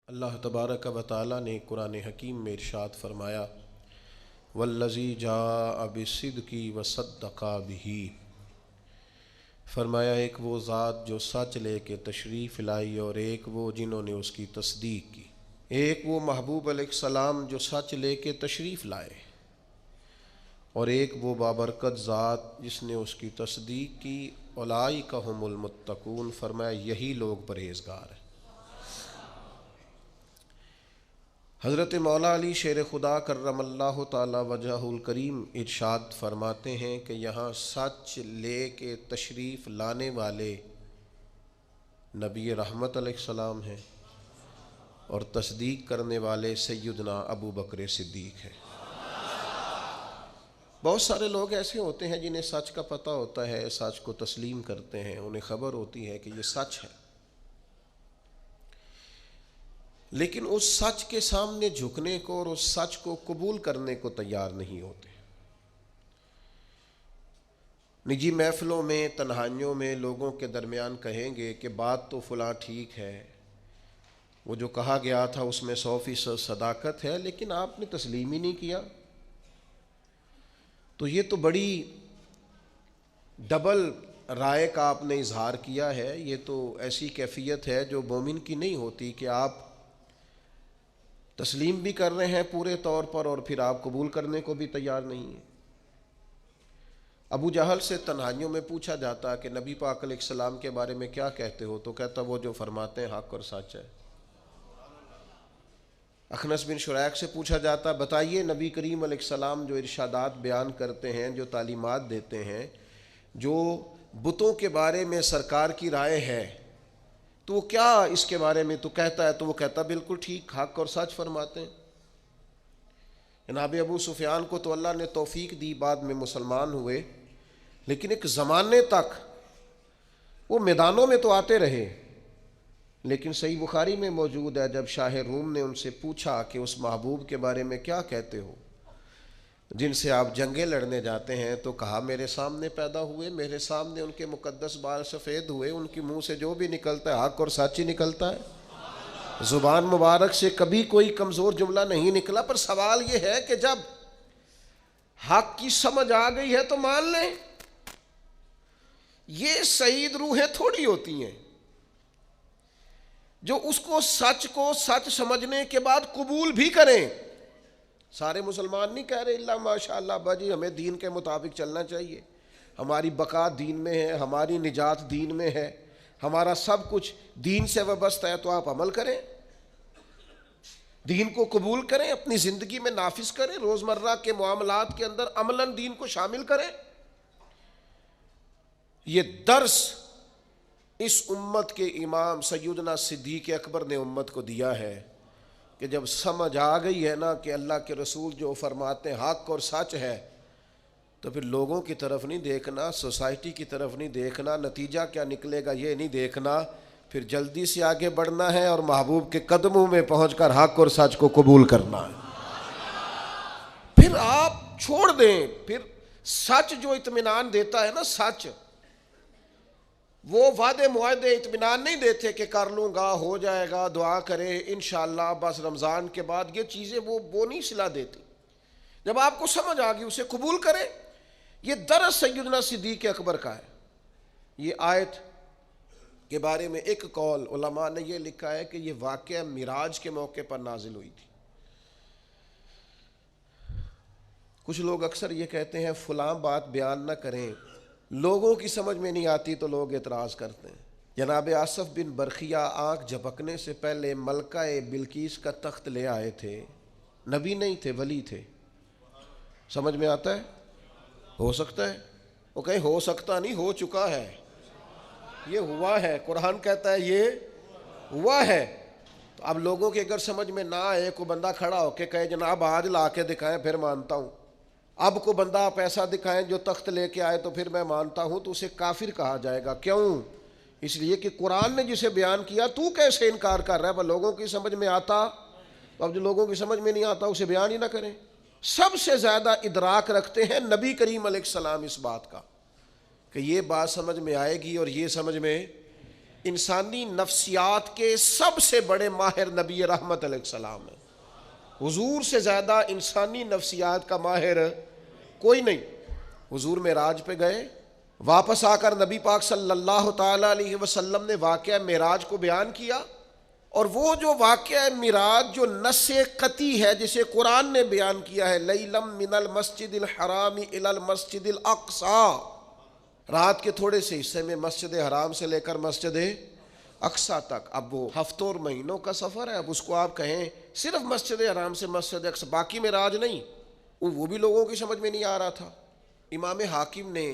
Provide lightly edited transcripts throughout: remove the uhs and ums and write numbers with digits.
اللہ تبارک و تعالی نے قرآن حکیم میں ارشاد فرمایا والذی جاء بالصدق وصدق بہ، فرمایا ایک وہ ذات جو سچ لے کے تشریف لائی اور ایک وہ جنہوں نے اس کی تصدیق کی۔ ایک وہ محبوب علیہ السلام جو سچ لے کے تشریف لائے اور ایک وہ بابرکت ذات جس نے اس کی تصدیق کی۔ اولئک ھم المتقون، فرمایا یہی لوگ پرہیزگار ہیں۔ حضرت مولا علی شیر خدا کرم اللہ تعالی وجہہ الکریم ارشاد فرماتے ہیں کہ یہاں سچ لے کے تشریف لانے والے نبی رحمت علیہ السلام ہیں اور تصدیق کرنے والے سیدنا ابو بکر صدیق ہیں۔ بہت سارے لوگ ایسے ہوتے ہیں جنہیں سچ کا پتہ ہوتا ہے، سچ کو تسلیم کرتے ہیں، انہیں خبر ہوتی ہے کہ یہ سچ ہے، لیکن اس سچ کے سامنے جھکنے کو اور اس سچ کو قبول کرنے کو تیار نہیں ہوتے۔ نجی محفلوں میں، تنہائیوں میں لوگوں کے درمیان کہیں گے کہ بات تو فلاں ٹھیک ہے، وہ جو کہا گیا تھا اس میں 100% صداقت ہے، لیکن آپ نے تسلیم ہی نہیں کیا، تو یہ تو بڑی ڈبل رائے کا آپ نے اظہار کیا ہے، یہ تو ایسی کیفیت ہے جو مومن کی نہیں ہوتی کہ آپ تسلیم بھی کر رہے ہیں پورے طور پر اور پھر آپ قبول کرنے کو بھی تیار نہیں ہیں۔ ابو جہل سے تنہائیوں میں پوچھا جاتا کہ نبی پاک علیہ السلام کے بارے میں کیا کہتے ہو، تو کہتا وہ جو فرماتے ہیں حق اور سچ ہے۔ اخنس بن شریق سے پوچھا جاتا بتائیے نبی کریم علیہ السلام جو ارشادات بیان کرتے ہیں، جو تعلیمات دیتے ہیں، جو بتوں کے بارے میں سرکار کی رائے ہے، تو وہ کیا اس کے بارے میں تو کہتا ہے، تو وہ کہتا بالکل ٹھیک، حق اور سچ فرماتے ہیں۔ جناب ابو سفیان کو تو اللہ نے توفیق دی، بعد میں مسلمان ہوئے، لیکن ایک زمانے تک وہ میدانوں میں تو آتے رہے، لیکن صحیح بخاری میں موجود ہے جب شاہ روم نے ان سے پوچھا کہ اس محبوب کے بارے میں کیا کہتے ہو جن سے آپ جنگیں لڑنے جاتے ہیں، تو کہا میرے سامنے پیدا ہوئے، میرے سامنے ان کے مقدس بال سفید ہوئے، ان کی منہ سے جو بھی نکلتا ہے حق اور سچ ہی نکلتا ہے، زبان مبارک سے کبھی کوئی کمزور جملہ نہیں نکلا۔ پر سوال یہ ہے کہ جب حق کی سمجھ آ گئی ہے تو مان لیں، یہ سعید روحیں تھوڑی ہوتی ہیں جو اس کو سچ سمجھنے کے بعد قبول بھی کریں۔ سارے مسلمان نہیں کہہ رہے اللہ ماشاء اللہ باجی ہمیں دین کے مطابق چلنا چاہیے، ہماری بقا دین میں ہے، ہماری نجات دین میں ہے، ہمارا سب کچھ دین سے وابستہ ہے، تو آپ عمل کریں، دین کو قبول کریں، اپنی زندگی میں نافذ کریں، روزمرہ کے معاملات کے اندر عملاً دین کو شامل کریں۔ یہ درس اس امت کے امام سیدنا صدیق اکبر نے امت کو دیا ہے کہ جب سمجھ آ گئی ہے نا کہ اللہ کے رسول جو فرماتے ہیں حق اور سچ ہے، تو پھر لوگوں کی طرف نہیں دیکھنا، سوسائٹی کی طرف نہیں دیکھنا، نتیجہ کیا نکلے گا یہ نہیں دیکھنا، پھر جلدی سے آگے بڑھنا ہے اور محبوب کے قدموں میں پہنچ کر حق اور سچ کو قبول کرنا ہے۔ پھر آپ چھوڑ دیں، پھر سچ جو اطمینان دیتا ہے نا، سچ وہ وعدے معاہدے اطمینان نہیں دیتے کہ کر لوں گا، ہو جائے گا، دعا کرے انشاءاللہ بس رمضان کے بعد، یہ چیزیں وہ نہیں صلاح دیتی۔ جب آپ کو سمجھ آ گئی اسے قبول کریں۔ یہ درس سیدنا صدیق اکبر کا ہے۔ یہ آیت کے بارے میں ایک قول علماء نے یہ لکھا ہے کہ یہ واقعہ معراج کے موقع پر نازل ہوئی تھی۔ کچھ لوگ اکثر یہ کہتے ہیں فلاں بات بیان نہ کریں، لوگوں کی سمجھ میں نہیں آتی تو لوگ اعتراض کرتے ہیں۔ جناب آصف بن برخیہ آنکھ جھپکنے سے پہلے ملکہ بلقیس کا تخت لے آئے تھے، نبی نہیں تھے، ولی تھے۔ سمجھ میں آتا ہے؟ ہو سکتا ہے، وہ کہیں ہو سکتا نہیں، ہو چکا ہے، یہ ہوا ہے، قرآن کہتا ہے یہ ہوا ہے۔ تو اب لوگوں کے اگر سمجھ میں نہ آئے، کوئی بندہ کھڑا ہو کے کہے جناب آج لا کے دکھائیں پھر مانتا ہوں، اب کو بندہ آپ ایسا دکھائیں جو تخت لے کے آئے تو پھر میں مانتا ہوں، تو اسے کافر کہا جائے گا۔ کیوں؟ اس لیے کہ قرآن نے جسے بیان کیا تو کیسے انکار کر رہا ہے؟ پر لوگوں کی سمجھ میں آتا، اب جو لوگوں کی سمجھ میں نہیں آتا اسے بیان ہی نہ کریں۔ سب سے زیادہ ادراک رکھتے ہیں نبی کریم علیہ السلام اس بات کا کہ یہ بات سمجھ میں آئے گی اور یہ سمجھ میں، انسانی نفسیات کے سب سے بڑے ماہر نبی رحمت علیہ السلام ہیں۔ حضور سے زیادہ انسانی نفسیات کا ماہر کوئی نہیں۔ حضور معراج پہ گئے، واپس آ کر نبی پاک صلی اللہ تعالیٰ علیہ وسلم نے واقعہ معراج کو بیان کیا، اور وہ جو واقعہ معراج جو نص قطعی ہے جسے قرآن نے بیان کیا ہے، لیلم من المسجد الحرام الی المسجد الاقصی، رات کے تھوڑے سے حصے میں مسجد حرام سے لے کر مسجد اقصی تک۔ اب وہ ہفتوں اور مہینوں کا سفر ہے، اب اس کو آپ کہیں صرف مسجد حرام سے مسجد اقصی، باقی معراج نہیں، وہ بھی لوگوں کی سمجھ میں نہیں آ رہا تھا۔ امام حاکم نے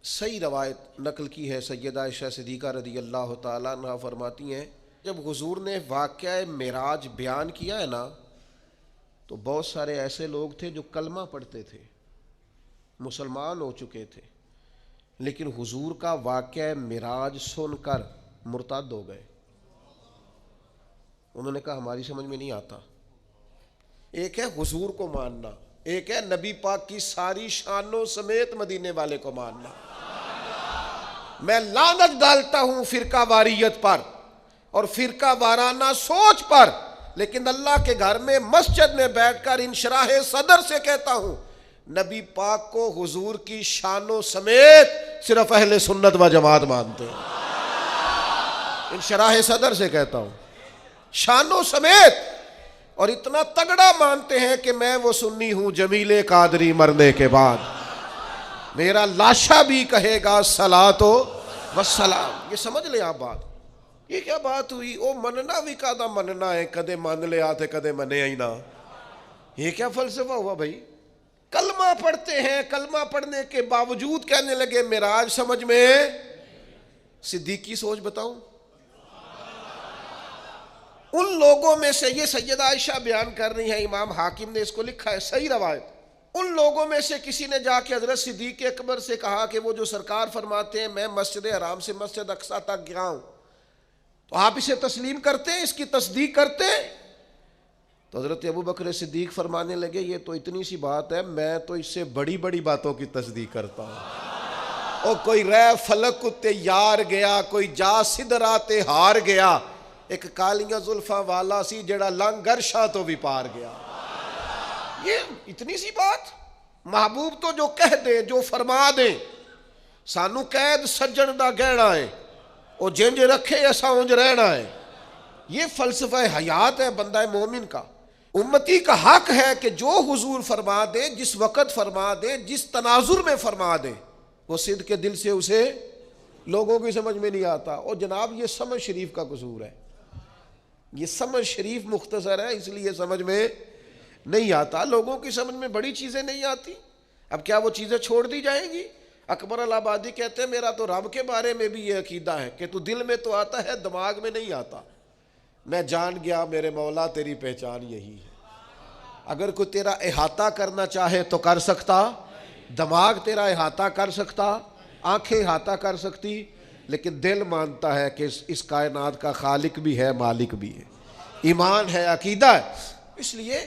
صحیح روایت نقل کی ہے، سیدہ عائشہ صدیقہ رضی اللہ تعالیٰ عنہ فرماتی ہیں جب حضور نے واقعہ معراج بیان کیا ہے نا، تو بہت سارے ایسے لوگ تھے جو کلمہ پڑھتے تھے، مسلمان ہو چکے تھے، لیکن حضور کا واقعہ معراج سن کر مرتد ہو گئے۔ انہوں نے کہا ہماری سمجھ میں نہیں آتا۔ ایک ہے حضور کو ماننا، ایک ہے نبی پاک کی ساری شانوں سمیت مدینے والے کو ماننا۔ میں لعنت ڈالتا ہوں فرقہ واریت پر اور فرقہ وارانہ سوچ پر، لیکن اللہ کے گھر میں مسجد میں بیٹھ کر انشراح صدر سے کہتا ہوں، نبی پاک کو حضور کی شانوں سمیت صرف اہل سنت و جماعت مانتے ہیں۔ انشراح صدر سے کہتا ہوں، شانوں سمیت، اور اتنا تگڑا مانتے ہیں کہ میں وہ سنی ہوں جمیل قادری مرنے کے بعد میرا لاشا بھی کہے گا صلاۃ و سلام۔ یہ سمجھ لیں آپ بات، یہ کیا بات ہوئی؟ او مننا بھی کادا مننا ہے، کدے مان لے آتے کدے منے ہی نہ، یہ کیا فلسفہ ہوا بھائی؟ کلمہ پڑھتے ہیں، کلمہ پڑھنے کے باوجود کہنے لگے معراج سمجھ میں۔ صدیقی سوچ بتاؤں، ان لوگوں میں سے، یہ سیدہ عائشہ بیان کر رہی ہیں، امام حاکم نے اس کو لکھا ہے صحیح روایت، ان لوگوں میں سے کسی نے جا کے حضرت صدیق اکبر سے کہا کہ وہ جو سرکار فرماتے ہیں میں مسجد حرام سے مسجد اقصی تک گیا ہوں، تو آپ اسے تسلیم کرتے ہیں، اس کی تصدیق کرتے ہیں؟ تو حضرت ابوبکر صدیق فرمانے لگے یہ تو اتنی سی بات ہے، میں تو اس سے بڑی بڑی باتوں کی تصدیق کرتا ہوں۔ اور کوئی رہ فلک تے یار گیا، کوئی جا سدراتے ہار گیا، ایک کالیاں زلفاں والا سی جڑا لنگر شاہ تو بھی پار گیا۔ یہ اتنی سی بات؟ محبوب تو جو کہہ دے، جو فرما دے، سانو قید سجن دا گہنا ہے، او جنج رکھے ایسا اونج رہنا ہے۔ یہ فلسفہ حیات ہے بندہ مومن کا۔ امتی کا حق ہے کہ جو حضور فرما دے، جس وقت فرما دے، جس تناظر میں فرما دے، وہ صدق کے دل سے اسے لوگوں کی سمجھ میں نہیں آتا۔ اور جناب یہ سمجھ شریف کا قصور ہے، یہ سمجھ شریف مختصر ہے، اس لیے سمجھ میں نہیں آتا۔ لوگوں کی سمجھ میں بڑی چیزیں نہیں آتی، اب کیا وہ چیزیں چھوڑ دی جائیں گی؟ اکبر الآبادی کہتے ہیں میرا تو رب کے بارے میں بھی یہ عقیدہ ہے کہ تو دل میں تو آتا ہے دماغ میں نہیں آتا۔ میں جان گیا میرے مولا تیری پہچان یہی ہے۔ اگر کوئی تیرا احاطہ کرنا چاہے تو کر سکتا، دماغ تیرا احاطہ کر سکتا، آنکھیں احاطہ کر سکتی، لیکن دل مانتا ہے کہ اس کائنات کا خالق بھی ہے، مالک بھی ہے، ایمان ہے، عقیدہ ہے۔ اس لیے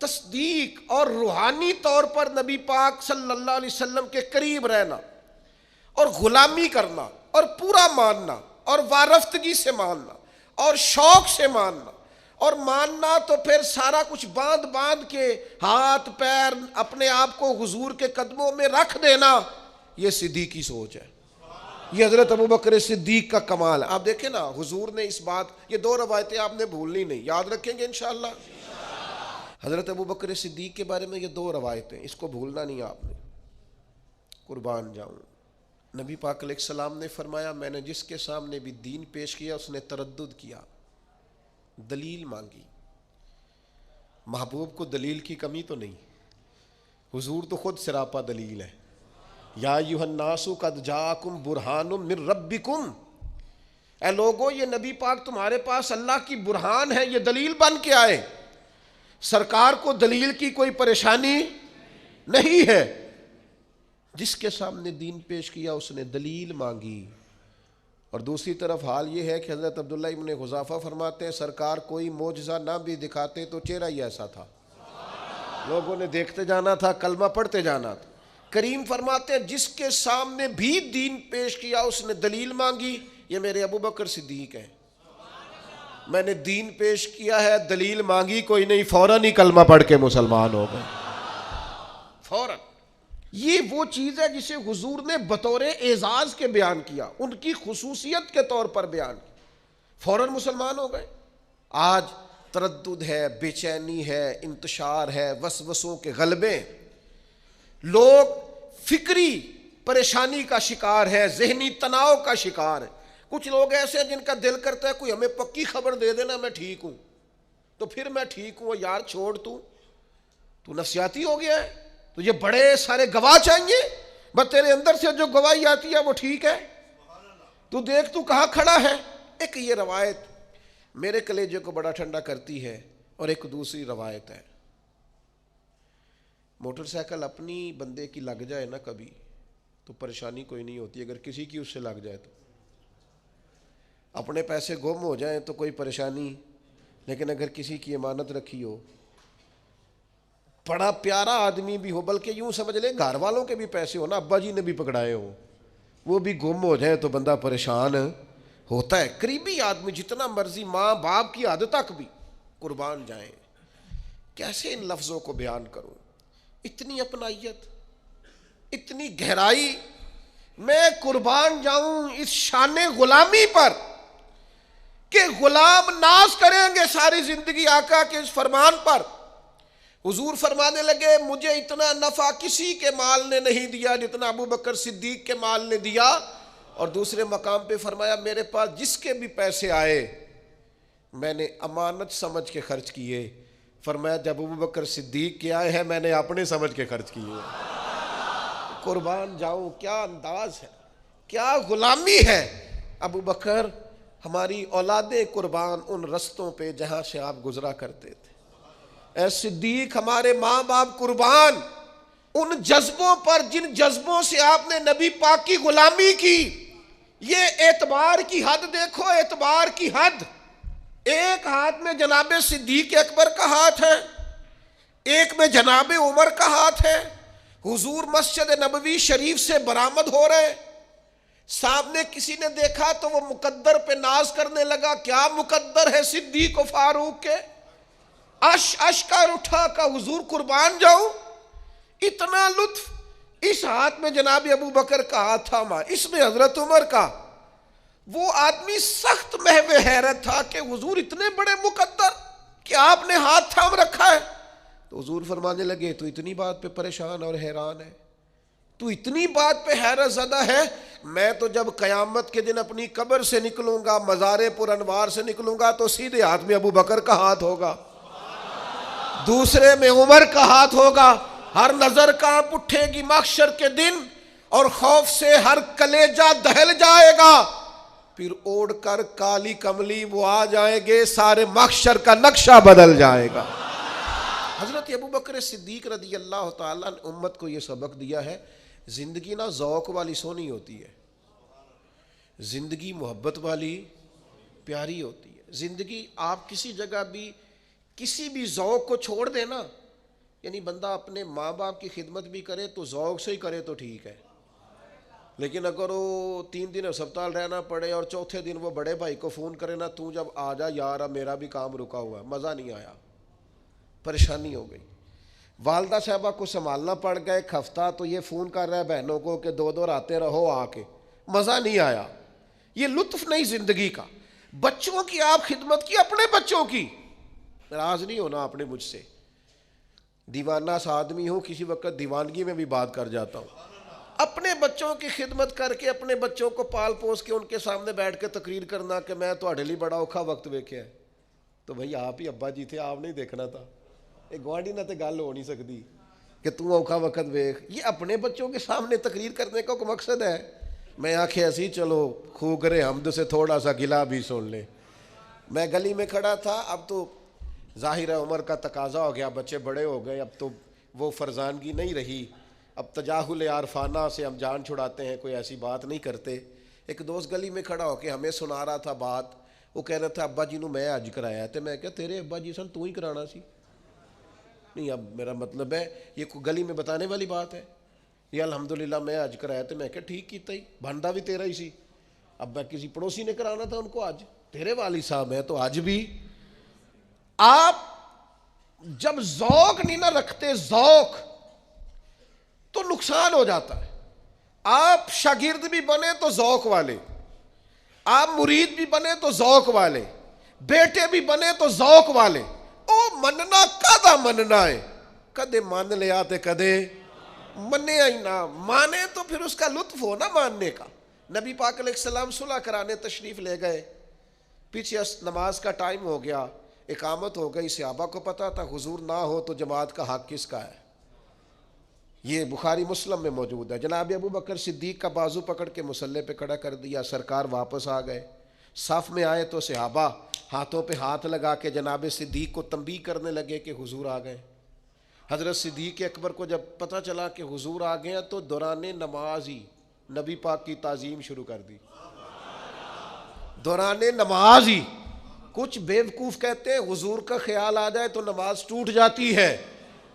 تصدیق اور روحانی طور پر نبی پاک صلی اللہ علیہ وسلم کے قریب رہنا اور غلامی کرنا اور پورا ماننا اور وارفتگی سے ماننا اور شوق سے ماننا، اور ماننا تو پھر سارا کچھ باندھ باندھ کے ہاتھ پیر اپنے آپ کو حضور کے قدموں میں رکھ دینا، یہ صدیقی سوچ ہے، یہ حضرت ابوبکر صدیق کا کمال ہے۔ آپ دیکھیں نا حضور نے اس بات، یہ دو روایتیں آپ نے بھولنی نہیں، یاد رکھیں گے انشاءاللہ۔ حضرت ابوبکر صدیق کے بارے میں یہ دو روایتیں، اس کو بھولنا نہیں آپ نے، قربان جاؤں۔ نبی پاک علیہ السلام نے فرمایا میں نے جس کے سامنے بھی دین پیش کیا اس نے تردد کیا، دلیل مانگی۔ محبوب کو دلیل کی کمی تو نہیں، حضور تو خود سراپا دلیل ہے۔ یا ایھا الناس قد جاءکم برہان من ربکم، اے لوگو یہ نبی پاک تمہارے پاس اللہ کی برہان ہے، یہ دلیل بن کے آئے۔ سرکار کو دلیل کی کوئی پریشانی نہیں ہے، جس کے سامنے دین پیش کیا اس نے دلیل مانگی۔ اور دوسری طرف حال یہ ہے کہ حضرت عبداللہ ابن حذافہ فرماتے ہیں سرکار کوئی معجزہ نہ بھی دکھاتے تو چہرہ ہی ایسا تھا، لوگوں نے دیکھتے جانا تھا، کلمہ پڑھتے جانا تھا۔ کریم فرماتے ہیں جس کے سامنے بھی دین پیش کیا اس نے دلیل مانگی، یہ میرے ابو بکر صدیق ہیں، میں نے دین پیش کیا ہے، دلیل مانگی کوئی نہیں، فوراً ہی کلمہ پڑھ کے مسلمان ہو گئے، فوراً۔ یہ وہ چیز ہے جسے حضور نے بطور اعزاز کے بیان کیا، ان کی خصوصیت کے طور پر بیان کیا، فوراً مسلمان ہو گئے۔ آج تردد ہے، بے چینی ہے، انتشار ہے، وسوسوں کے غلبے، لوگ فکری پریشانی کا شکار ہے، ذہنی تناؤ کا شکار ہے۔ کچھ لوگ ایسے ہیں جن کا دل کرتا ہے کوئی ہمیں پکی خبر دے دینا میں ٹھیک ہوں، تو پھر میں ٹھیک ہوں، یار چھوڑ تو نفسیاتی ہو گیا ہے، تجھے بڑے سارے گواہ چاہیے، بس تیرے اندر سے جو گواہی آتی ہے وہ ٹھیک ہے، تو دیکھ تو کہاں کھڑا ہے۔ ایک یہ روایت میرے کلیجے کو بڑا ٹھنڈا کرتی ہے، اور ایک دوسری روایت ہے، موٹر سائیکل اپنی بندے کی لگ جائے نا کبھی تو پریشانی کوئی نہیں ہوتی، اگر کسی کی اس سے لگ جائے تو، اپنے پیسے گم ہو جائیں تو کوئی پریشانی، لیکن اگر کسی کی امانت رکھی ہو، بڑا پیارا آدمی بھی ہو، بلکہ یوں سمجھ لیں گھر والوں کے بھی پیسے ہو نا، ابا جی نے بھی پکڑائے ہوں، وہ بھی گم ہو جائیں تو بندہ پریشان ہوتا ہے۔ قریبی آدمی جتنا مرضی ماں باپ کی حد تک بھی قربان جائیں، کیسے ان لفظوں کو بیان کروں، اتنی اپنائیت، اتنی گہرائی، میں قربان جاؤں اس شان غلامی پر کہ غلام ناز کریں گے ساری زندگی آقا کے اس فرمان پر۔ حضور فرمانے لگے مجھے اتنا نفع کسی کے مال نے نہیں دیا جتنا ابو بکر صدیق کے مال نے دیا، اور دوسرے مقام پہ فرمایا میرے پاس جس کے بھی پیسے آئے میں نے امانت سمجھ کے خرچ کیے، فرمایا جب ابو بکر صدیق کے آئے ہیں میں نے اپنے سمجھ کے خرچ کیے۔ قربان جاؤں، کیا انداز ہے، کیا غلامی ہے۔ ابو بکر ہماری اولادیں قربان ان رستوں پہ جہاں سے آپ گزرا کرتے تھے، اے صدیق ہمارے ماں باپ قربان ان جذبوں پر جن جذبوں سے آپ نے نبی پاک کی غلامی کی۔ یہ اعتبار کی حد دیکھو، اعتبار کی حد، ایک ہاتھ میں جناب صدیق اکبر کا ہاتھ ہے، ایک میں جناب عمر کا ہاتھ ہے، حضور مسجد نبوی شریف سے برآمد ہو رہے، سامنے کسی نے دیکھا تو وہ مقدر پہ ناز کرنے لگا، کیا مقدر ہے صدیق و فاروق کے، اشکار اٹھا کا حضور قربان جاؤں، اتنا لطف۔ اس ہاتھ میں جناب ابو بکر کا ہاتھ تھاما، اس میں حضرت عمر کا۔ وہ آدمی سخت محو حیرت تھا کہ حضور اتنے بڑے مقدر کہ آپ نے ہاتھ تھام رکھا ہے۔ تو حضور فرمانے لگے تو اتنی بات پہ پریشان اور حیران ہے، تو اتنی بات پہ حیرت زدہ ہے، میں تو جب قیامت کے دن اپنی قبر سے نکلوں گا، مزار پر انوار سے نکلوں گا تو سیدھے ہاتھ میں ابو بکر کا ہاتھ ہوگا، دوسرے میں عمر کا ہاتھ ہوگا، ہر نظر کانپ اٹھے گی محشر کے دن، اور خوف سے ہر کلیجہ دہل جائے گا، پھر اوڑھ کر کالی کملی وہ آ جائیں گے، سارے محشر کا نقشہ بدل جائے گا۔ حضرت ابو بکر صدیق رضی اللہ تعالیٰ نے امت کو یہ سبق دیا ہے، زندگی نا ذوق والی سونی ہوتی ہے، زندگی محبت والی پیاری ہوتی ہے۔ زندگی آپ کسی جگہ بھی کسی بھی ذوق کو چھوڑ دیں نا، یعنی بندہ اپنے ماں باپ کی خدمت بھی کرے تو ذوق سے ہی کرے تو ٹھیک ہے، لیکن اگر وہ 3 دن ہسپتال رہنا پڑے اور چوتھے دن وہ بڑے بھائی کو فون کرے نا تو جب آ جا یار اب میرا بھی کام رکا ہوا ہے، مزہ نہیں آیا، پریشانی ہو گئی۔ والدہ صاحبہ کو سنبھالنا پڑ گیا ایک ہفتہ تو یہ فون کر رہا ہے بہنوں کو کہ 2 آتے رہو آ کے، مزہ نہیں آیا، یہ لطف نہیں زندگی کا۔ بچوں کی آپ خدمت کی، اپنے بچوں کی، ناراض نہیں ہونا آپ نے مجھ سے، دیوانہ سا آدمی ہوں، کسی وقت دیوانگی میں بھی بات کر جاتا ہوں، اپنے بچوں کی خدمت کر کے اپنے بچوں کو پال پوس کے ان کے سامنے بیٹھ کے تقریر کرنا کہ میں تہاڈے لیے بڑا اوکھا وقت ویکھیا ہے، تو بھائی آپ ہی ابا جی تھے، آپ نہیں دیکھنا تھا، یہ گوانڈی نہ تے گل ہو نہیں سکتی کہ تو اوکھا وقت ویکھ۔ یہ اپنے بچوں کے سامنے تقریر کرنے کا کوئی مقصد ہے؟ میں آنکھیں ایسی چلو خوگرے حمد سے تھوڑا سا گلا بھی سن لے۔ میں گلی میں کھڑا تھا، اب تو ظاہر ہے عمر کا تقاضا ہو گیا، بچے بڑے ہو گئے، اب تو وہ فرزانگی نہیں رہی، اب تجاہل عارفانہ سے ہم جان چھڑاتے ہیں، کوئی ایسی بات نہیں کرتے۔ ایک دوست گلی میں کھڑا ہو کے ہمیں سنا رہا تھا بات، وہ کہہ رہا تھا ابا جی نو میں حج کرایا ہے، تو میں کہا تیرے ابا جی سن تو ہی کرانا سی، نہیں اب میرا مطلب ہے یہ کوئی گلی میں بتانے والی بات ہے، یہ الحمدللہ میں حج کرایا، تو میں کہا ٹھیک کیتا ہی، بندا بھی تیرا ہی سی، اب میں کسی پڑوسی نے کرانا تھا ان کو، آج تیرے والد صاحب ہیں تو آج بھی آپ جب ذوق نہیں نہ رکھتے، ذوق، تو نقصان ہو جاتا ہے۔ آپ شاگرد بھی بنے تو ذوق والے، آپ مرید بھی بنے تو ذوق والے، بیٹے بھی بنے تو ذوق والے۔ او مننا کدا مننا ہے، کدے مان لیا تے کدے منے ہی نہ مانے، تو پھر اس کا لطف ہو نا ماننے کا۔ نبی پاک علیہ السلام صلح کرانے تشریف لے گئے، پیچھے نماز کا ٹائم ہو گیا، اقامت ہو گئی، صحابہ کو پتا تھا حضور نہ ہو تو جماعت کا حق کس کا ہے، یہ بخاری مسلم میں موجود ہے۔ جناب ابو بکر صدیق کا بازو پکڑ کے مصلی پہ کھڑا کر دیا، سرکار واپس آ گئے، صف میں آئے تو صحابہ ہاتھوں پہ ہاتھ لگا کے جناب صدیق کو تنبیہ کرنے لگے کہ حضور آ گئے۔ حضرت صدیق اکبر کو جب پتہ چلا کہ حضور آ گئے تو دوران نماز ہی نبی پاک کی تعظیم شروع کر دی، دوران نماز ہی۔ کچھ بیوقوف کہتے ہیں حضور کا خیال آ جائے تو نماز ٹوٹ جاتی ہے،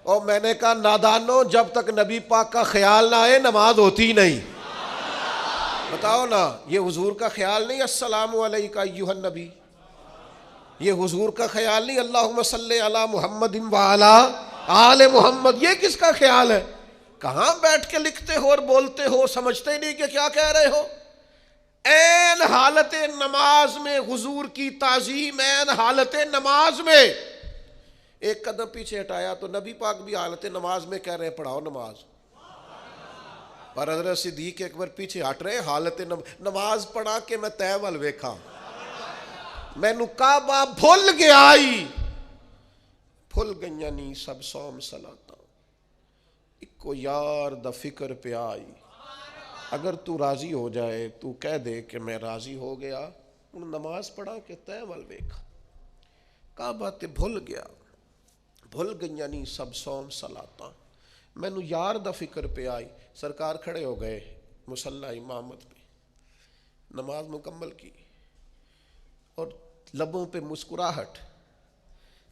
اور میں نے کہا نادانو، جب تک نبی پاک کا خیال نہ آئے نماز ہوتی نہیں۔ بتاؤ نا، یہ حضور کا خیال نہیں السلام علیکہ ایھا النبی، یہ حضور کا خیال نہیں اللہم صلی علی محمد وعلی آل محمد، یہ کس کا خیال ہے؟ کہاں بیٹھ کے لکھتے ہو اور بولتے ہو، سمجھتے ہی نہیں کہ کیا کہہ رہے ہو۔ عین حالت نماز میں حضور کی تعظیم، عین حالت نماز میں ایک قدم پیچھے ہٹایا تو نبی پاک بھی حالت نماز میں کہہ رہے ہیں پڑھاؤ نماز، پر حضرت صدیق اکبر پیچھے ہٹ رہے، حالت نماز پڑھا کے میں تے ول ویکھاں، مینوں کعبہ بھول گیا ہی، بھول گئیاں نہیں سب سوم صلاتاں، اکو یار دا فکر پہ آئی۔ اگر تو راضی ہو جائے تو کہہ دے کہ میں راضی ہو گیا، ان نماز پڑھا کے تے ول ویکھاں، کعبہ تے بھول گیا، بھول گئیاں نہیں سب سوم صلاتاں، مینوں یار دا فکر پہ آئی۔ سرکار کھڑے ہو گئے مصلی امامت پہ، نماز مکمل کی، اور لبوں پہ مسکراہٹ۔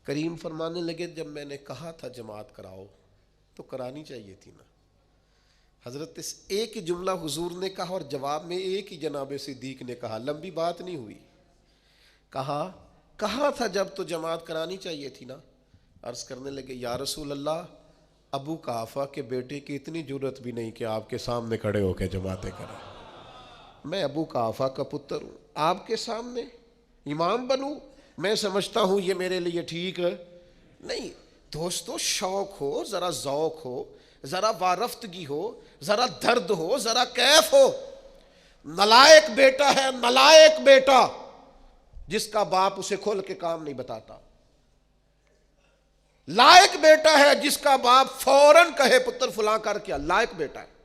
کریم فرمانے لگے جب میں نے کہا تھا جماعت کراؤ تو کرانی چاہیے تھی نا۔ حضرت ایک ہی جملہ حضور نے کہا اور جواب میں ایک ہی جناب صدیق نے کہا، لمبی بات نہیں ہوئی، کہا تھا جب تو جماعت کرانی چاہیے تھی نا۔ عرض کرنے لگے یا رسول اللہ، ابو قحافہ کے بیٹے کی اتنی جرت بھی نہیں کہ آپ کے سامنے کھڑے ہو کے جماعتیں کریں، میں ابو قحافہ کا پتر ہوں، آپ کے سامنے امام بنوں؟ میں سمجھتا ہوں یہ میرے لیے ٹھیک نہیں۔ دوستو، شوق ہو، ذرا ذوق ہو، ذرا وارفتگی ہو، ذرا درد ہو، ذرا کیف ہو۔ نلائق بیٹا ہے، نلائق بیٹا جس کا باپ اسے کھول کے کام نہیں بتاتا، لائق بیٹا ہے جس کا باپ فوراً کہے پتر فلاں کر کیا، لائق بیٹا ہے۔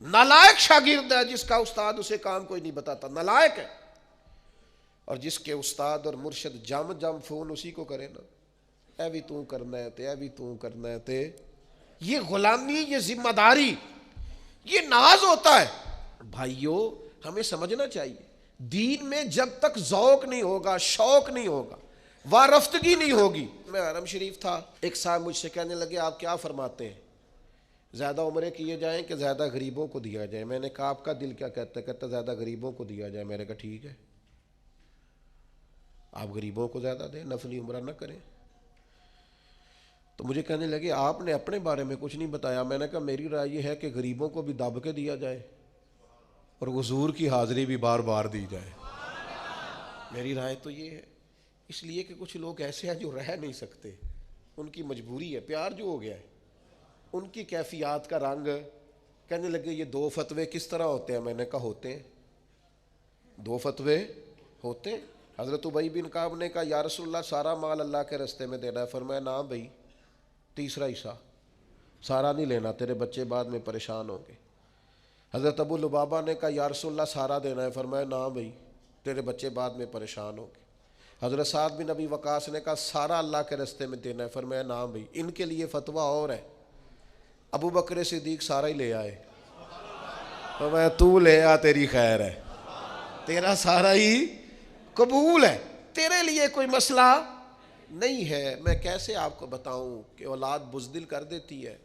نالائق شاگرد ہے جس کا استاد اسے کام کوئی نہیں بتاتا، نالائق ہے۔ اور جس کے استاد اور مرشد جم فون اسی کو کرے نا، اے بھی تو کرنا ہے تے، اے بھی تو کرنا ہے تے، یہ غلامی، یہ ذمہ داری، یہ ناز ہوتا ہے۔ بھائیو، ہمیں سمجھنا چاہیے دین میں جب تک ذوق نہیں ہوگا، شوق نہیں ہوگا، وارفتگی نہیں ہوگی۔ میں حرم شریف تھا، ایک صاحب مجھ سے کہنے لگے آپ کیا فرماتے ہیں، زیادہ عمرے کیے جائیں کہ زیادہ غریبوں کو دیا جائے؟ میں نے کہا آپ کا دل کیا کہتا ہے؟ کہتا زیادہ غریبوں کو دیا جائے۔ میں نے کہا ٹھیک ہے، آپ غریبوں کو زیادہ دیں، نفلی عمرہ نہ کریں۔ تو مجھے کہنے لگے آپ نے اپنے بارے میں کچھ نہیں بتایا۔ میں نے کہا میری رائے یہ ہے کہ غریبوں کو بھی دب کے دیا جائے اور حضور کی حاضری بھی بار بار دی جائے۔ میری رائے تو یہ ہے، اس لیے کہ کچھ لوگ ایسے ہیں جو رہ نہیں سکتے، ان کی مجبوری ہے، پیار جو ہو گیا ہے، ان کی کیفیات کا رنگ۔ کہنے لگے یہ 2 فتوے کس طرح ہوتے ہیں؟ میں نے کہا ہوتے ہیں، 2 فتوے ہوتے ہیں۔ حضرت ابی بن کعب نے کہا یا رسول اللہ سارا مال اللہ کے رستے میں دینا ہے؟ فرمایا نہ بھائی، تیسرا حصہ، سارا نہیں لینا، تیرے بچے بعد میں پریشان ہوں گے۔ حضرت ابو لبابہ نے کہا یا رسول اللہ سارا دینا ہے؟ فرمایا نہ بھائی، تیرے بچے بعد میں پریشان ہوں گے۔ حضرت سعد بن ابی وقاص نے کہا سارا اللہ کے رستے میں دینا ہے؟ فرمایا نہ بھائی، ان کے لیے فتویٰ اور ہے۔ ابو بکر صدیق سارا ہی لے آئے، فرمایا تو لے آ، تیری خیر ہے، تیرا سارا ہی قبول ہے، تیرے لیے کوئی مسئلہ نہیں ہے۔ میں کیسے آپ کو بتاؤں کہ اولاد بزدل کر دیتی ہے،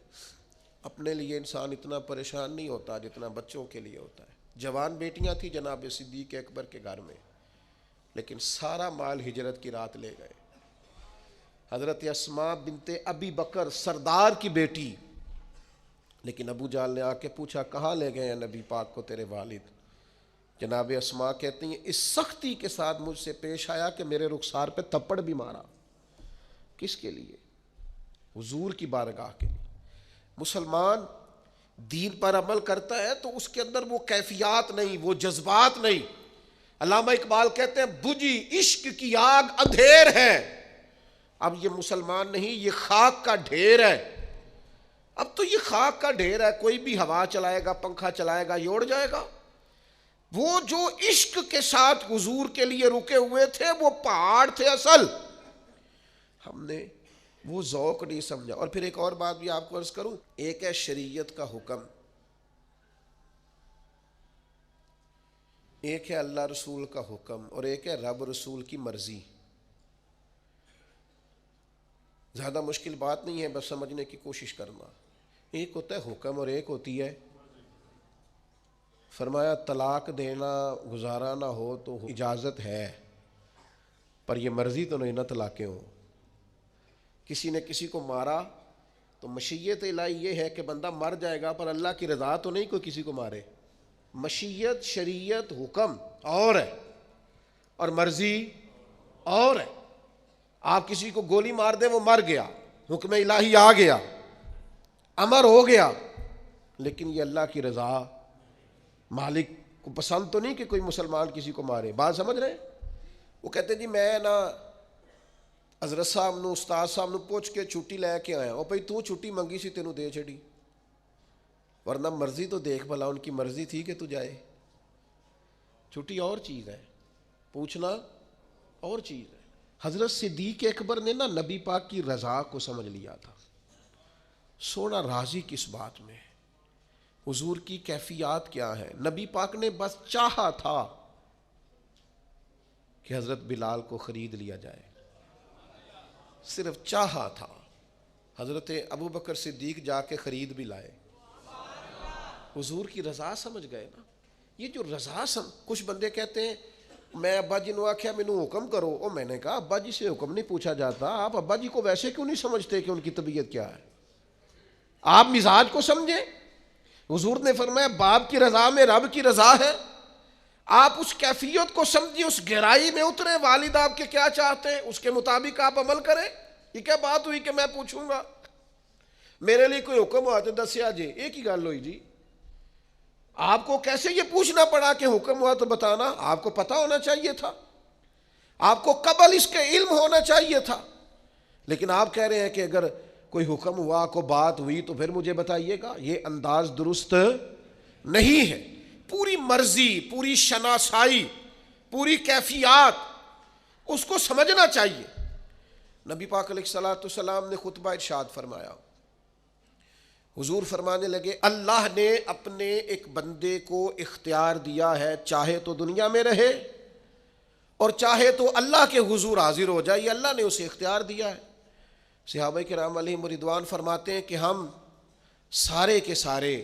اپنے لیے انسان اتنا پریشان نہیں ہوتا جتنا بچوں کے لیے ہوتا ہے۔ جوان بیٹیاں تھیں جناب صدیق اکبر کے گھر میں، لیکن سارا مال ہجرت کی رات لے گئے۔ حضرت اسماء بنت ابی بکر سردار کی بیٹی، لیکن ابو جہل نے آ کے پوچھا کہاں لے گئے ہیں نبی پاک کو تیرے والد؟ جناب اسماء کہتی ہیں اس سختی کے ساتھ مجھ سے پیش آیا کہ میرے رخسار پہ تھپڑ بھی مارا۔ کس کے لیے؟ حضور کی بارگاہ کے لیے۔ مسلمان دین پر عمل کرتا ہے تو اس کے اندر وہ کیفیات نہیں، وہ جذبات نہیں۔ علامہ اقبال کہتے ہیں بجھی عشق کی آگ اندھیر ہے، اب یہ مسلمان نہیں، یہ خاک کا ڈھیر ہے۔ اب تو یہ خاک کا ڈھیر ہے، کوئی بھی ہوا چلائے گا، پنکھا چلائے گا، یہ اڑ جائے گا۔ وہ جو عشق کے ساتھ حضور کے لیے رکے ہوئے تھے وہ پہاڑ تھے اصل۔ ہم نے وہ ذوق نہیں سمجھا۔ اور پھر ایک اور بات بھی آپ کو عرض کروں، ایک ہے شریعت کا حکم، ایک ہے اللہ رسول کا حکم، اور ایک ہے رب رسول کی مرضی۔ زیادہ مشکل بات نہیں ہے، بس سمجھنے کی کوشش کرنا۔ ایک ہوتا ہے حکم اور ایک ہوتی ہے، فرمایا طلاق دینا گزارا نہ ہو تو اجازت ہے، پر یہ مرضی تو نہیں نہ طلاقیں ہوں۔ کسی نے کسی کو مارا تو مشیت الہی یہ ہے کہ بندہ مر جائے گا، پر اللہ کی رضا تو نہیں کوئی کسی کو مارے۔ مشیت، شریعت، حکم اور ہے، اور مرضی اور ہے۔ آپ کسی کو گولی مار دیں وہ مر گیا، حکم الہی آ گیا، امر ہو گیا، لیکن یہ اللہ کی رضا، مالک کو پسند تو نہیں کہ کوئی مسلمان کسی کو مارے۔ بات سمجھ رہے ہیں؟ وہ کہتے ہیں جی میں نا حضرت صاحب نو استاد صاحب نو پوچھ کے چھٹی لے کے آیا، اور بھائی تو چھٹی منگی سی تینوں دے چھڑی، ورنہ مرضی تو دیکھ بھلا، ان کی مرضی تھی کہ تو جائے۔ چھٹی اور چیز ہے، پوچھنا اور چیز ہے۔ حضرت صدیق اکبر نے نا نبی پاک کی رضا کو سمجھ لیا تھا۔ سونا راضی کس بات میں؟ حضور کی کیفیات کیا ہے؟ نبی پاک نے بس چاہا تھا کہ حضرت بلال کو خرید لیا جائے، صرف چاہا تھا۔ حضرت ابو بکر صدیق جا کے خرید بھی لائے۔ حضور کی رضا سمجھ گئے نا۔ یہ جو رضا کچھ بندے کہتے ہیں میں ابا جی نو آکھیا مینوں حکم کرو، اور میں نے کہا ابا جی سے حکم نہیں پوچھا جاتا، آپ ابا جی کو ویسے کیوں نہیں سمجھتے کہ ان کی طبیعت کیا ہے؟ آپ مزاج کو سمجھیں۔ حضور نے فرمایا باپ کی رضا میں رب کی رضا ہے، آپ اس کیفیت کو سمجھیں، اس گہرائی میں اترے، والد آپ کے کیا چاہتے ہیں اس کے مطابق آپ عمل کریں۔ یہ کیا بات ہوئی کہ میں پوچھوں گا؟ میرے لیے کوئی حکم ہوا تو دسیا جی، ایک ہی گل ہوئی جی۔ آپ کو کیسے یہ پوچھنا پڑا کہ حکم ہوا تو بتانا؟ آپ کو پتہ ہونا چاہیے تھا، آپ کو قبل اس کے علم ہونا چاہیے تھا، لیکن آپ کہہ رہے ہیں کہ اگر کوئی حکم ہوا، کوئی بات ہوئی تو پھر مجھے بتائیے گا۔ یہ انداز درست نہیں ہے۔ پوری مرضی، پوری شناسائی، پوری کیفیات اس کو سمجھنا چاہیے۔ نبی پاک علیہ الصلوۃ والسلام نے خطبہ ارشاد فرمایا، حضور فرمانے لگے اللہ نے اپنے ایک بندے کو اختیار دیا ہے، چاہے تو دنیا میں رہے اور چاہے تو اللہ کے حضور حاضر ہو جائے، یہ اللہ نے اسے اختیار دیا ہے۔ صحابہ کرام علیہم رضوان فرماتے ہیں کہ ہم سارے کے سارے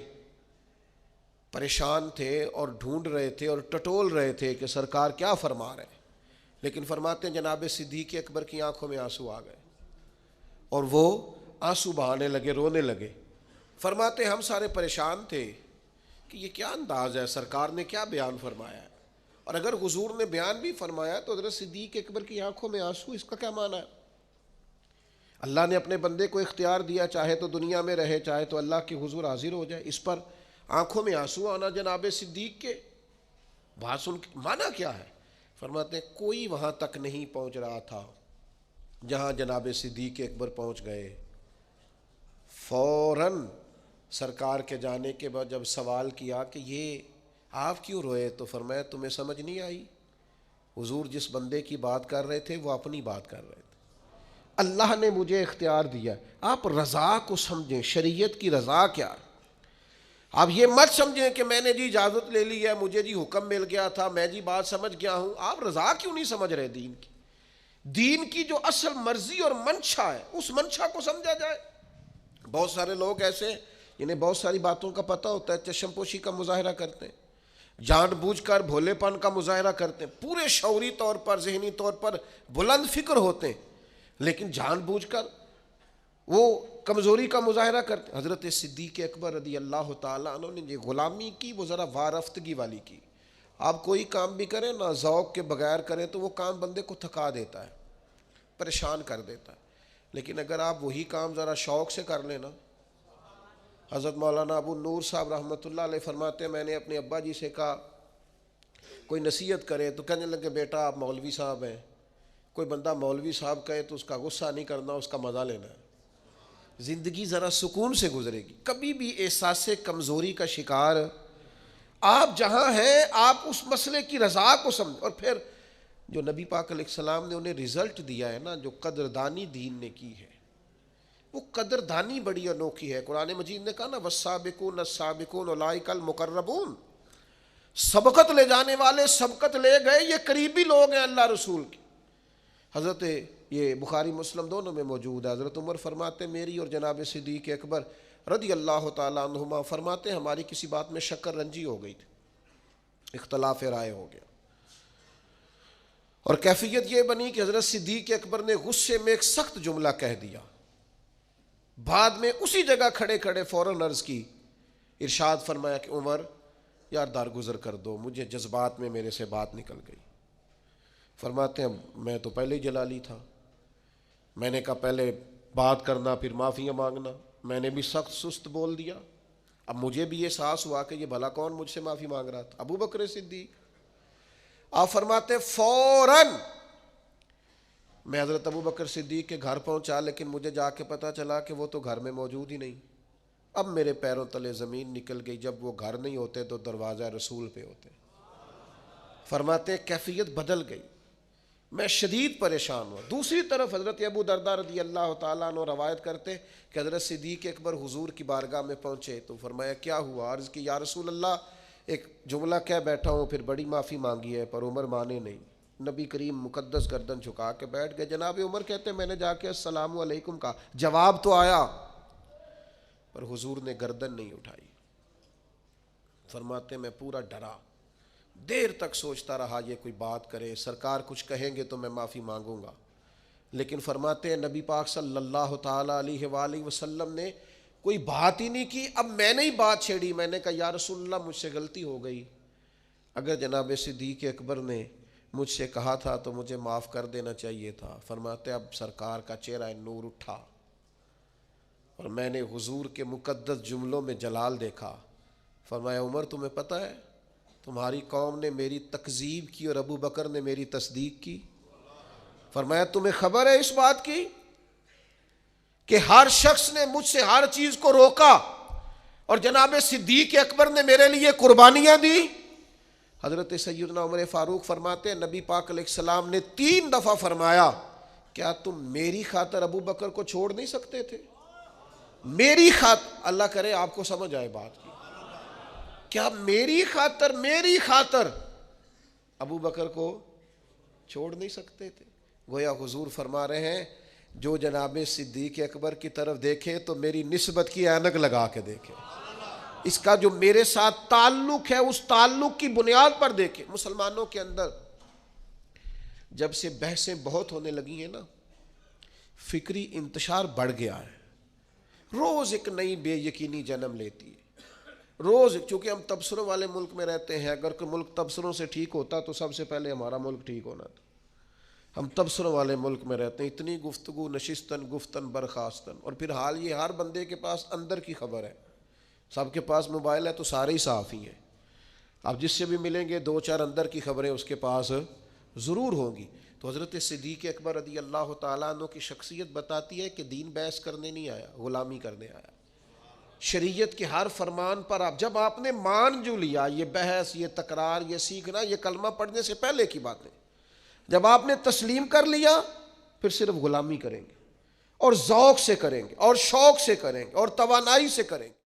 پریشان تھے اور ڈھونڈ رہے تھے اور ٹٹول رہے تھے کہ سرکار کیا فرما رہے ہیں، لیکن فرماتے ہیں جناب صدیق اکبر کی آنکھوں میں آنسو آ گئے اور وہ آنسو بہانے لگے، رونے لگے۔ فرماتے ہیں ہم سارے پریشان تھے کہ یہ کیا انداز ہے، سرکار نے کیا بیان فرمایا ہے، اور اگر حضور نے بیان بھی فرمایا تو حضرت صدیق اکبر کی آنکھوں میں آنسو، اس کا کیا معنی ہے؟ اللہ نے اپنے بندے کو اختیار دیا، چاہے تو دنیا میں رہے چاہے تو اللہ کے حضور حاضر ہو جائے، اس پر آنکھوں میں آنسو آنا جناب صدیق کے، بات سن کے معنی کیا ہے؟ فرماتے ہیں کوئی وہاں تک نہیں پہنچ رہا تھا جہاں جناب صدیق اکبر پہنچ گئے۔ فوراً سرکار کے جانے کے بعد جب سوال کیا کہ یہ آپ کیوں روئے، تو فرمایا تمہیں سمجھ نہیں آئی، حضور جس بندے کی بات کر رہے تھے وہ اپنی بات کر رہے تھے، اللہ نے مجھے اختیار دیا۔ آپ رضا کو سمجھیں، شریعت کی رضا کیا؟ آپ یہ مت سمجھیں کہ میں نے جی اجازت لے لی ہے، مجھے جی حکم مل گیا تھا، میں جی بات سمجھ گیا ہوں۔ آپ رضا کیوں نہیں سمجھ رہے دین کی؟ دین کی جو اصل مرضی اور منشا ہے اس منشا کو سمجھا جائے۔ بہت سارے لوگ ایسے جنہیں بہت ساری باتوں کا پتہ ہوتا ہے، چشم پوشی کا مظاہرہ کرتے ہیں، جان بوجھ کر بھولے پن کا مظاہرہ کرتے ہیں، پورے شعوری طور پر ذہنی طور پر بلند فکر ہوتے ہیں، لیکن جان بوجھ کر وہ کمزوری کا مظاہرہ کرتے ہیں۔ حضرت صدیق اکبر رضی اللہ تعالیٰ عنہ نے یہ غلامی کی، وہ ذرا وارفتگی والی کی۔ آپ کوئی کام بھی کریں نہ ذوق کے بغیر کریں تو وہ کام بندے کو تھکا دیتا ہے، پریشان کر دیتا ہے، لیکن اگر آپ وہی کام ذرا شوق سے کر لیں نا۔ حضرت مولانا ابو نور صاحب رحمۃ اللہ علیہ فرماتے ہیں میں نے اپنے ابا جی سے کہا کوئی نصیحت کرے تو کہنے لگے بیٹا آپ مولوی صاحب ہیں، کوئی بندہ مولوی صاحب کہے تو اس کا غصہ نہیں کرنا، اس کا مزہ لینا ہے، زندگی ذرا سکون سے گزرے گی۔ کبھی بھی احساس کمزوری کا شکار آپ جہاں ہیں آپ اس مسئلے کی رضا کو سمجھ، اور پھر جو نبی پاک علیہ السلام نے انہیں رزلٹ دیا ہے نا، جو قدردانی دین نے کی ہے، وہ قدردانی بڑی انوکھی ہے۔ قرآن مجید نے کہا نا والسابقون السابقون اولئک المقربون، سبقت لے جانے والے سبقت لے گئے، یہ قریبی لوگ ہیں اللہ رسول کے۔ حضرت یہ بخاری مسلم دونوں میں موجود ہے، حضرت عمر فرماتے میری اور جناب صدیق اکبر رضی اللہ تعالیٰ عنہما فرماتے ہماری کسی بات میں شکر رنجی ہو گئی تھی، اختلاف رائے ہو گیا، اور کیفیت یہ بنی کہ حضرت صدیق اکبر نے غصے میں ایک سخت جملہ کہہ دیا، بعد میں اسی جگہ کھڑے کھڑے فوراً عرض کی، ارشاد فرمایا کہ عمر یار درگزر کر دو، مجھے جذبات میں میرے سے بات نکل گئی۔ فرماتے ہیں میں تو پہلے ہی جلالی تھا، میں نے کہا پہلے بات کرنا پھر معافیاں مانگنا، میں نے بھی سخت سست بول دیا، اب مجھے بھی احساس ہوا کہ یہ بھلا کون مجھ سے معافی مانگ رہا تھا، ابو بکر صدیق۔ آپ فرماتے فوراً میں حضرت ابو بکر صدیق کے گھر پہنچا، لیکن مجھے جا کے پتہ چلا کہ وہ تو گھر میں موجود ہی نہیں۔ اب میرے پیروں تلے زمین نکل گئی، جب وہ گھر نہیں ہوتے تو دروازہ رسول پہ ہوتے۔ فرماتے کیفیت بدل گئی، میں شدید پریشان ہوا۔ دوسری طرف حضرت ابو درداء رضی اللہ تعالیٰ عنہ روایت کرتے کہ حضرت صدیق اکبر حضور کی بارگاہ میں پہنچے تو فرمایا کیا ہوا؟ عرض کی یا رسول اللہ ایک جملہ کہہ بیٹھا ہوں، پھر بڑی معافی مانگی ہے پر عمر مانے نہیں۔ نبی کریم مقدس گردن جھکا کے بیٹھ گئے۔ جناب عمر کہتے میں نے جا کے السلام علیکم کہا، جواب تو آیا پر حضور نے گردن نہیں اٹھائی۔ فرماتے میں پورا ڈرا، دیر تک سوچتا رہا یہ کوئی بات کرے، سرکار کچھ کہیں گے تو میں معافی مانگوں گا، لیکن فرماتے ہیں نبی پاک صلی اللہ تعالیٰ علیہ وآلہ وسلم نے کوئی بات ہی نہیں کی۔ اب میں نے ہی بات چھیڑی، میں نے کہا یا رسول اللہ مجھ سے غلطی ہو گئی، اگر جناب صدیق اکبر نے مجھ سے کہا تھا تو مجھے معاف کر دینا چاہیے تھا۔ فرماتے اب سرکار کا چہرہ نور اٹھا اور میں نے حضور کے مقدس جملوں میں جلال دیکھا۔ فرمایا عمر تمہیں پتہ ہے تمہاری قوم نے میری تکذیب کی اور ابو بکر نے میری تصدیق کی۔ فرمایا تمہیں خبر ہے اس بات کی کہ ہر شخص نے مجھ سے ہر چیز کو روکا اور جناب صدیق اکبر نے میرے لیے قربانیاں دی۔ حضرت سیدنا عمر فاروق فرماتے ہیں نبی پاک علیہ السلام نے 3 دفعہ فرمایا کیا تم میری خاطر ابو بکر کو چھوڑ نہیں سکتے تھے؟ میری خاطر، اللہ کرے آپ کو سمجھ آئے بات کی، کیا میری خاطر ابو بکر کو چھوڑ نہیں سکتے تھے؟ گویا حضور فرما رہے ہیں جو جناب صدیق اکبر کی طرف دیکھے تو میری نسبت کی اینک لگا کے دیکھے، اس کا جو میرے ساتھ تعلق ہے اس تعلق کی بنیاد پر دیکھے۔ مسلمانوں کے اندر جب سے بحثیں بہت ہونے لگی ہیں نا، فکری انتشار بڑھ گیا ہے، روز ایک نئی بے یقینی جنم لیتی ہے، روز، چونکہ ہم تبصروں والے ملک میں رہتے ہیں، اگر کوئی ملک تبصروں سے ٹھیک ہوتا تو سب سے پہلے ہمارا ملک ٹھیک ہونا تھا۔ ہم تبصروں والے ملک میں رہتے ہیں، اتنی گفتگو نشستن گفتن برخاستن، اور پھر حال یہ ہر بندے کے پاس اندر کی خبر ہے، سب کے پاس موبائل ہے تو سارے ہی صحافی ہیں، آپ جس سے بھی ملیں گے 2-4 اندر کی خبریں اس کے پاس ضرور ہوں گی۔ تو حضرت صدیق اکبر رضی اللہ تعالیٰ عنہ کی شخصیت بتاتی ہے کہ دین بحث کرنے نہیں آیا، غلامی کرنے آیا۔ شریعت کے ہر فرمان پر جب آپ نے مان جو لیا، یہ بحث، یہ تکرار، یہ سیکھنا، یہ کلمہ پڑھنے سے پہلے کی باتیں، جب آپ نے تسلیم کر لیا پھر صرف غلامی کریں گے، اور ذوق سے کریں گے، اور شوق سے کریں گے، اور توانائی سے کریں گے۔